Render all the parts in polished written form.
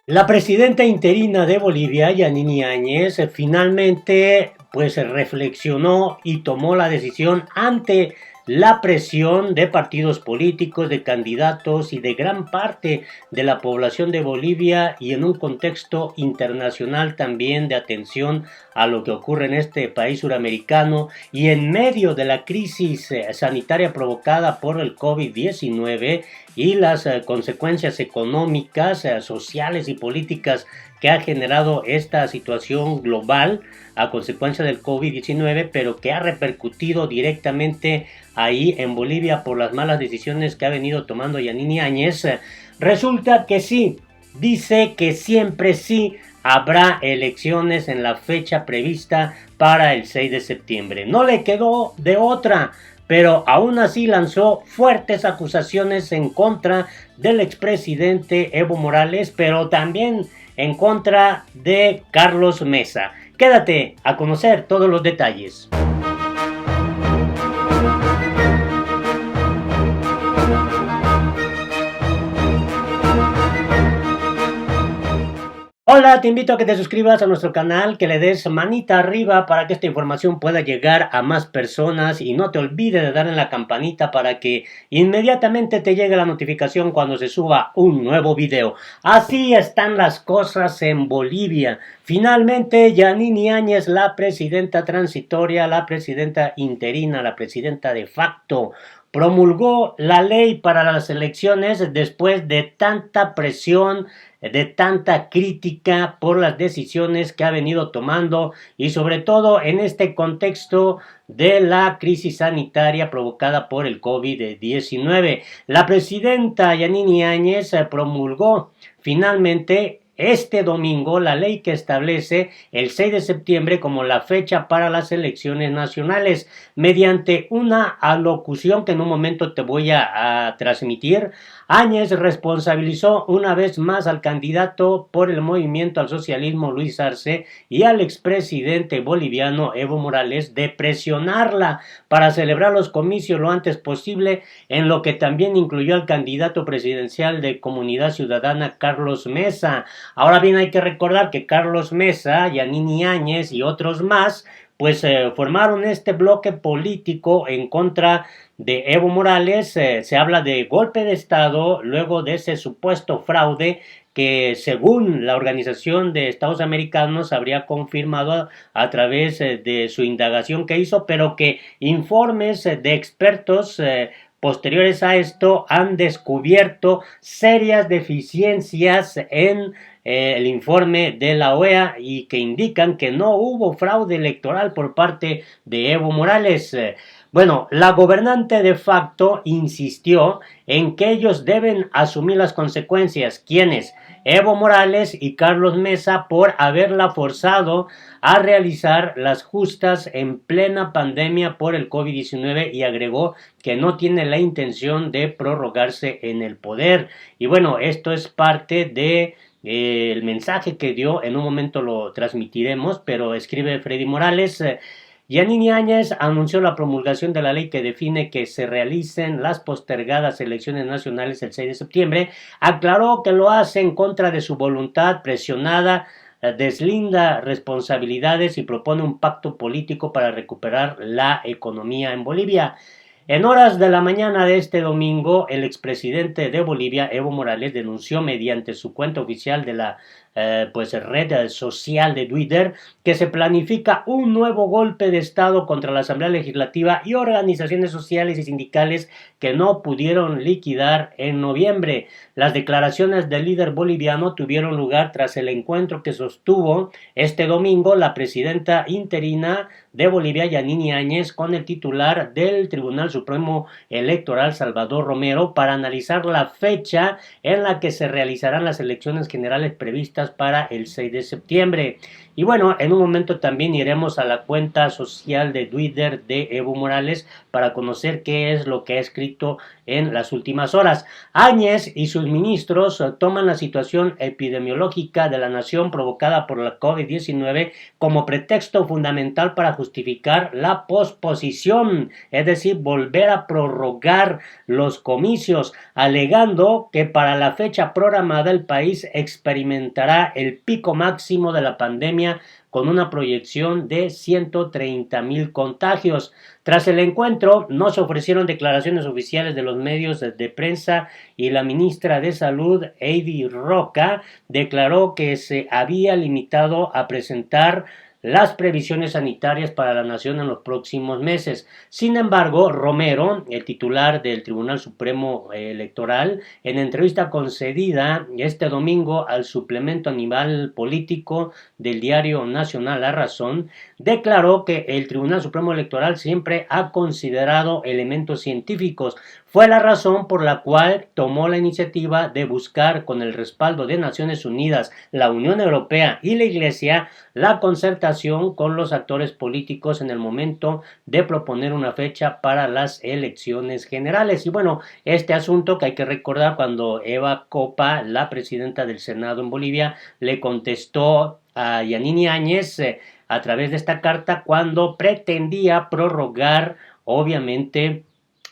La presidenta interina de Bolivia, Yanine Áñez, finalmente reflexionó y tomó la decisión ante la presión de partidos políticos, de candidatos y de gran parte de la población de Bolivia y en un contexto internacional también de atención a lo que ocurre en este país suramericano y en medio de la crisis sanitaria provocada por el COVID-19 y las consecuencias económicas, sociales y políticas que ha generado esta situación global a consecuencia del COVID-19, pero que ha repercutido directamente ahí en Bolivia por las malas decisiones que ha venido tomando Yanine Áñez. Resulta que sí, dice que siempre sí habrá elecciones en la fecha prevista para el 6 de septiembre. No le quedó de otra, pero aún así lanzó fuertes acusaciones en contra del expresidente Evo Morales, pero también en contra de Carlos Mesa. Quédate a conocer todos los detalles. Hola, te invito a que te suscribas a nuestro canal, que le des manita arriba para que esta información pueda llegar a más personas y no te olvides de darle en la campanita para que inmediatamente te llegue la notificación cuando se suba un nuevo video. Así están las cosas en Bolivia. Finalmente, Yanine Áñez, la presidenta transitoria, la presidenta interina, la presidenta de facto, promulgó la ley para las elecciones después de tanta presión, de tanta crítica por las decisiones que ha venido tomando y sobre todo en este contexto de la crisis sanitaria provocada por el COVID-19. La presidenta Yanine Áñez promulgó finalmente este domingo la ley que establece el 6 de septiembre como la fecha para las elecciones nacionales. Mediante una alocución que en un momento te voy a transmitir, Áñez responsabilizó una vez más al candidato por el movimiento al socialismo Luis Arce y al expresidente boliviano Evo Morales de presionarla para celebrar los comicios lo antes posible, en lo que también incluyó al candidato presidencial de Comunidad Ciudadana Carlos Mesa. Ahora bien, hay que recordar que Carlos Mesa, Yanine Áñez y otros más formaron este bloque político en contra de Evo Morales. Se habla de golpe de Estado luego de ese supuesto fraude que según la Organización de Estados Americanos habría confirmado a través de su indagación que hizo, pero que informes de expertos posteriores a esto han descubierto serias deficiencias en el informe de la OEA y que indican que no hubo fraude electoral por parte de Evo Morales. Bueno, la gobernante de facto insistió en que ellos deben asumir las consecuencias. ¿Quiénes? Evo Morales y Carlos Mesa por haberla forzado a realizar las justas en plena pandemia por el COVID-19 y agregó que no tiene la intención de prorrogarse en el poder. Y bueno, esto es parte de el mensaje que dio, en un momento lo transmitiremos, pero escribe Freddy Morales. Yanine Áñez anunció la promulgación de la ley que define que se realicen las postergadas elecciones nacionales el 6 de septiembre. Aclaró que lo hace en contra de su voluntad, presionada, deslinda responsabilidades y propone un pacto político para recuperar la economía en Bolivia. En horas de la mañana de este domingo, el expresidente de Bolivia, Evo Morales, denunció mediante su cuenta oficial de la red social de Twitter que se planifica un nuevo golpe de Estado contra la Asamblea Legislativa y organizaciones sociales y sindicales que no pudieron liquidar en noviembre. Las declaraciones del líder boliviano tuvieron lugar tras el encuentro que sostuvo este domingo la presidenta interina de Bolivia, Yanine Áñez, con el titular del Tribunal Supremo Electoral, Salvador Romero, para analizar la fecha en la que se realizarán las elecciones generales previstas horas para el 6 de septiembre. Y bueno, en un momento también iremos a la cuenta social de Twitter de Evo Morales para conocer qué es lo que ha escrito en las últimas horas. Áñez y sus ministros toman la situación epidemiológica de la nación provocada por la COVID-19 como pretexto fundamental para justificar la posposición, es decir, volver a prorrogar los comicios, alegando que para la fecha programada el país experimentará el pico máximo de la pandemia con una proyección de 130,000 contagios. Tras el encuentro, no se ofrecieron declaraciones oficiales de los medios de prensa y la ministra de Salud, Heidi Roca, declaró que se había limitado a presentar las previsiones sanitarias para la nación en los próximos meses. Sin embargo, Romero, el titular del Tribunal Supremo Electoral, en entrevista concedida este domingo al suplemento Animal Político del diario nacional La Razón, declaró que el Tribunal Supremo Electoral siempre ha considerado elementos científicos. Fue la razón por la cual tomó la iniciativa de buscar, con el respaldo de Naciones Unidas, la Unión Europea y la Iglesia, la concertación con los actores políticos en el momento de proponer una fecha para las elecciones generales. Y bueno, este asunto que hay que recordar cuando Eva Copa, la presidenta del Senado en Bolivia, le contestó a Yanine Áñez a través de esta carta cuando pretendía prorrogar, obviamente,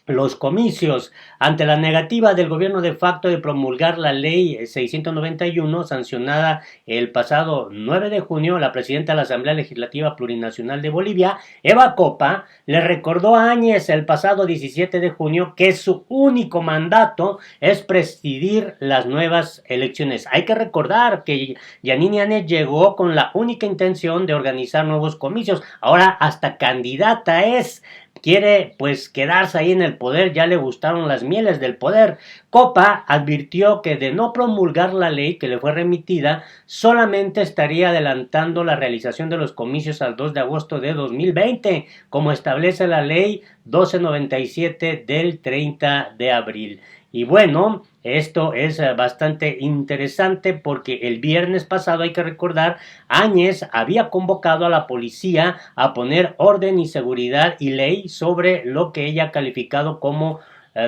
los comicios. Ante la negativa del gobierno de facto de promulgar la ley 691, sancionada el pasado 9 de junio, la presidenta de la Asamblea Legislativa Plurinacional de Bolivia, Eva Copa, le recordó a Áñez el pasado 17 de junio que su único mandato es presidir las nuevas elecciones. Hay que recordar que Yanine Áñez llegó con la única intención de organizar nuevos comicios. Ahora hasta candidata es. Quiere pues quedarse ahí en el poder, ya le gustaron las mieles del poder. Copa advirtió que de no promulgar la ley que le fue remitida, solamente estaría adelantando la realización de los comicios al 2 de agosto de 2020, como establece la ley 1297 del 30 de abril. Y bueno, esto es bastante interesante porque el viernes pasado, hay que recordar, Áñez había convocado a la policía a poner orden y seguridad y ley sobre lo que ella ha calificado como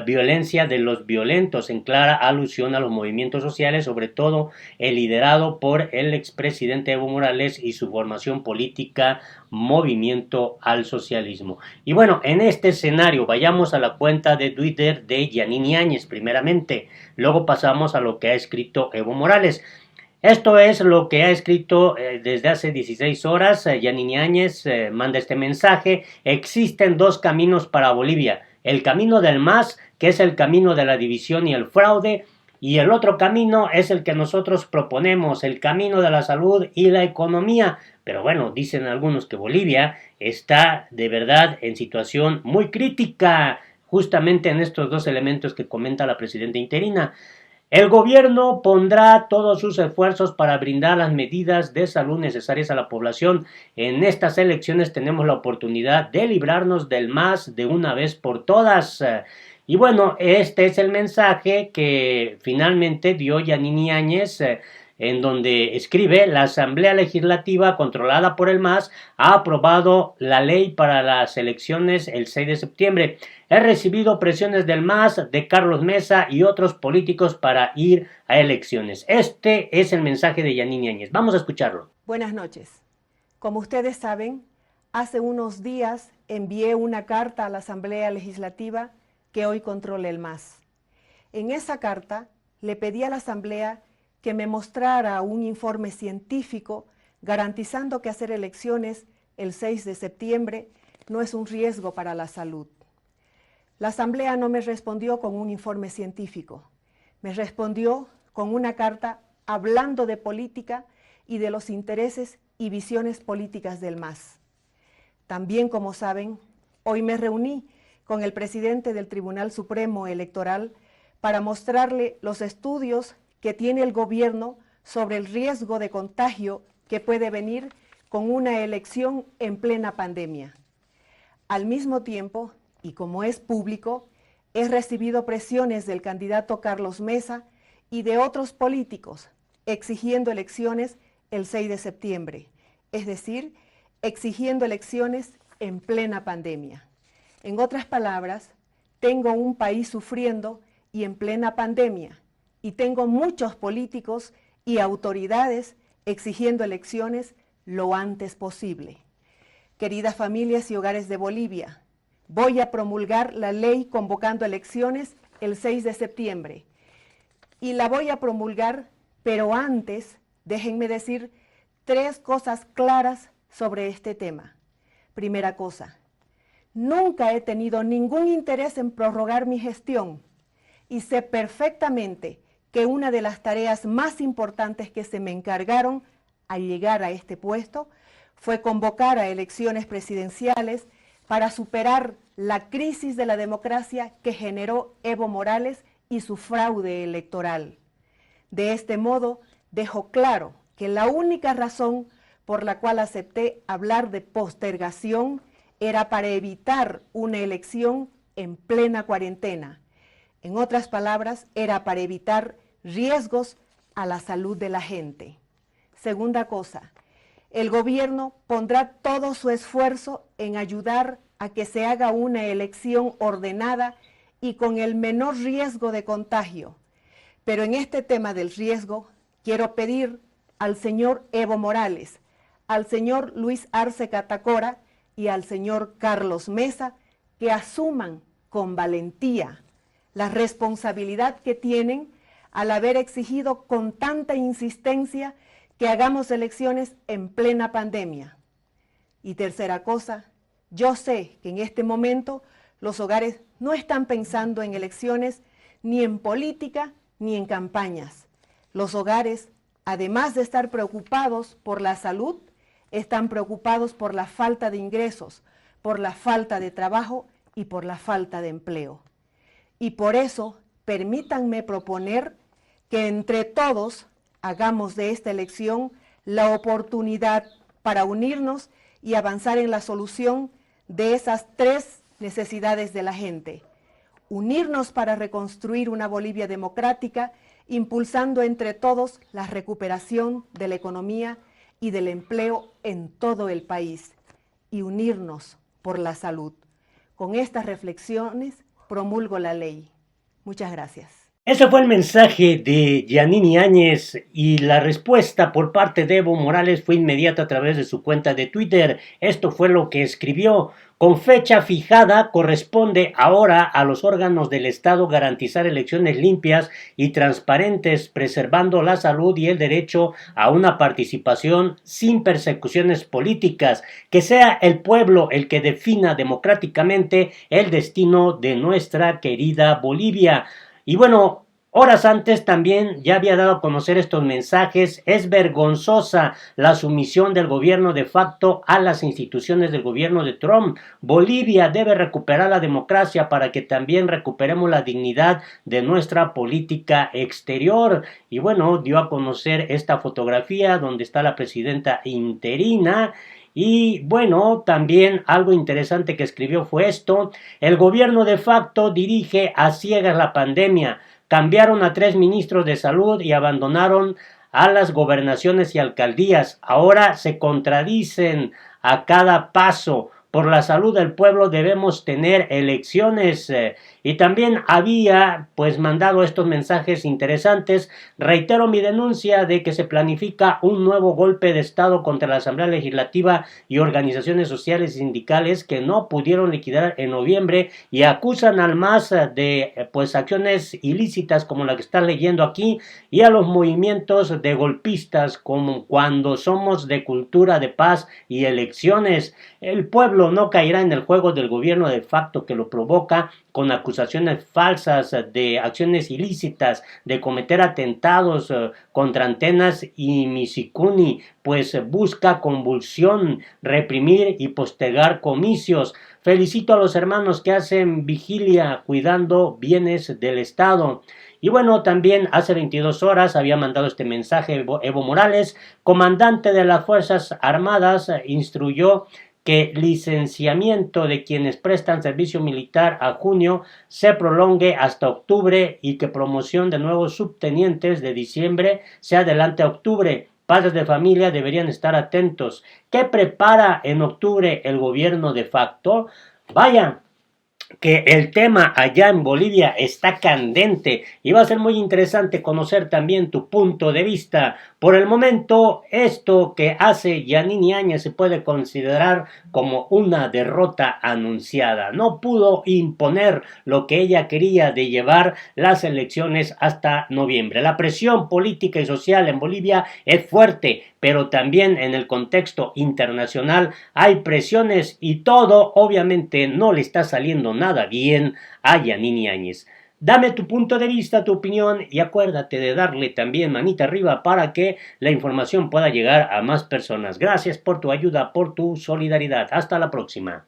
violencia de los violentos, en clara alusión a los movimientos sociales, sobre todo el liderado por el expresidente Evo Morales y su formación política Movimiento al Socialismo. Y bueno, en este escenario vayamos a la cuenta de Twitter de Yanine Áñez primeramente, luego pasamos a lo que ha escrito Evo Morales. Esto es lo que ha escrito desde hace 16 horas. Yanine Áñez manda este mensaje. Existen dos caminos para Bolivia. El camino del MAS, que es el camino de la división y el fraude, y el otro camino es el que nosotros proponemos, el camino de la salud y la economía. Pero bueno, dicen algunos que Bolivia está de verdad en situación muy crítica, justamente en estos dos elementos que comenta la presidenta interina. El gobierno pondrá todos sus esfuerzos para brindar las medidas de salud necesarias a la población. En estas elecciones tenemos la oportunidad de librarnos del MAS de una vez por todas. Y bueno, este es el mensaje que finalmente dio Yanine Áñez, en donde escribe: la Asamblea Legislativa controlada por el MAS ha aprobado la ley para las elecciones el 6 de septiembre. He recibido presiones del MAS, de Carlos Mesa y otros políticos para ir a elecciones. Este es el mensaje de Yanine Áñez. Vamos a escucharlo. Buenas noches. Como ustedes saben, hace unos días envié una carta a la Asamblea Legislativa que hoy controla el MAS. En esa carta le pedí a la Asamblea que me mostrara un informe científico garantizando que hacer elecciones el 6 de septiembre no es un riesgo para la salud. La Asamblea no me respondió con un informe científico, me respondió con una carta hablando de política y de los intereses y visiones políticas del MAS. También, como saben, hoy me reuní con el presidente del Tribunal Supremo Electoral para mostrarle los estudios que tiene el gobierno sobre el riesgo de contagio que puede venir con una elección en plena pandemia. Al mismo tiempo, y como es público, he recibido presiones del candidato Carlos Mesa y de otros políticos exigiendo elecciones el 6 de septiembre, es decir, exigiendo elecciones en plena pandemia. En otras palabras, tengo un país sufriendo y en plena pandemia, y tengo muchos políticos y autoridades exigiendo elecciones lo antes posible. Queridas familias y hogares de Bolivia, voy a promulgar la ley convocando elecciones el 6 de septiembre. Y la voy a promulgar, pero antes, déjenme decir 3 cosas claras sobre este tema. Primera cosa, nunca he tenido ningún interés en prorrogar mi gestión y sé perfectamente que una de las tareas más importantes que se me encargaron al llegar a este puesto fue convocar a elecciones presidenciales para superar la crisis de la democracia que generó Evo Morales y su fraude electoral. De este modo, dejo claro que la única razón por la cual acepté hablar de postergación era para evitar una elección en plena cuarentena. En otras palabras, era para evitar riesgos a la salud de la gente. Segunda cosa, el gobierno pondrá todo su esfuerzo en ayudar a que se haga una elección ordenada y con el menor riesgo de contagio. Pero en este tema del riesgo, quiero pedir al señor Evo Morales, al señor Luis Arce Catacora y al señor Carlos Mesa que asuman con valentía la responsabilidad que tienen al haber exigido con tanta insistencia que hagamos elecciones en plena pandemia. Y tercera cosa, yo sé que en este momento los hogares no están pensando en elecciones, ni en política, ni en campañas. Los hogares, además de estar preocupados por la salud, están preocupados por la falta de ingresos, por la falta de trabajo y por la falta de empleo. Y por eso, permítanme proponer que entre todos hagamos de esta elección la oportunidad para unirnos y avanzar en la solución de esas 3 necesidades de la gente. Unirnos para reconstruir una Bolivia democrática, impulsando entre todos la recuperación de la economía y del empleo en todo el país. Y unirnos por la salud. Con estas reflexiones promulgo la ley. Muchas gracias. Ese fue el mensaje de Yanine Áñez y la respuesta por parte de Evo Morales fue inmediata a través de su cuenta de Twitter. Esto fue lo que escribió. Con fecha fijada, corresponde ahora a los órganos del Estado garantizar elecciones limpias y transparentes, preservando la salud y el derecho a una participación sin persecuciones políticas, que sea el pueblo el que defina democráticamente el destino de nuestra querida Bolivia. Y bueno, horas antes también ya había dado a conocer estos mensajes. Es vergonzosa la sumisión del gobierno de facto a las instituciones del gobierno de Trump. Bolivia debe recuperar la democracia para que también recuperemos la dignidad de nuestra política exterior. Y bueno, dio a conocer esta fotografía donde está la presidenta interina. Y bueno, también algo interesante que escribió fue esto: el gobierno de facto dirige a ciegas la pandemia, cambiaron a 3 ministros de salud y abandonaron a las gobernaciones y alcaldías, ahora se contradicen a cada paso. Por la salud del pueblo debemos tener elecciones. Y también había pues mandado estos mensajes interesantes. Reitero mi denuncia de que se planifica un nuevo golpe de Estado contra la Asamblea Legislativa y organizaciones sociales y sindicales que no pudieron liquidar en noviembre y acusan al MAS de pues acciones ilícitas como la que están leyendo aquí y a los movimientos de golpistas como cuando somos de cultura de paz y elecciones. El pueblo no caerá en el juego del gobierno de facto que lo provoca con acusaciones falsas de acciones ilícitas, de cometer atentados contra antenas y Misicuni, pues busca convulsión, reprimir y postergar comicios. Felicito a los hermanos que hacen vigilia cuidando bienes del Estado. Y bueno, también hace 22 horas había mandado este mensaje Evo Morales, comandante de las Fuerzas Armadas, instruyó que licenciamiento de quienes prestan servicio militar a junio se prolongue hasta octubre y que promoción de nuevos subtenientes de diciembre se adelante a octubre. Padres de familia deberían estar atentos. ¿Qué prepara en octubre el gobierno de facto? Vaya, que el tema allá en Bolivia está candente y va a ser muy interesante conocer también tu punto de vista. Por el momento, esto que hace Yanine Áñez se puede considerar como una derrota anunciada. No pudo imponer lo que ella quería de llevar las elecciones hasta noviembre. La presión política y social en Bolivia es fuerte, pero también en el contexto internacional hay presiones y todo obviamente no le está saliendo nada bien a Yanine Áñez. Dame tu punto de vista, tu opinión y acuérdate de darle también manita arriba para que la información pueda llegar a más personas. Gracias por tu ayuda, por tu solidaridad. Hasta la próxima.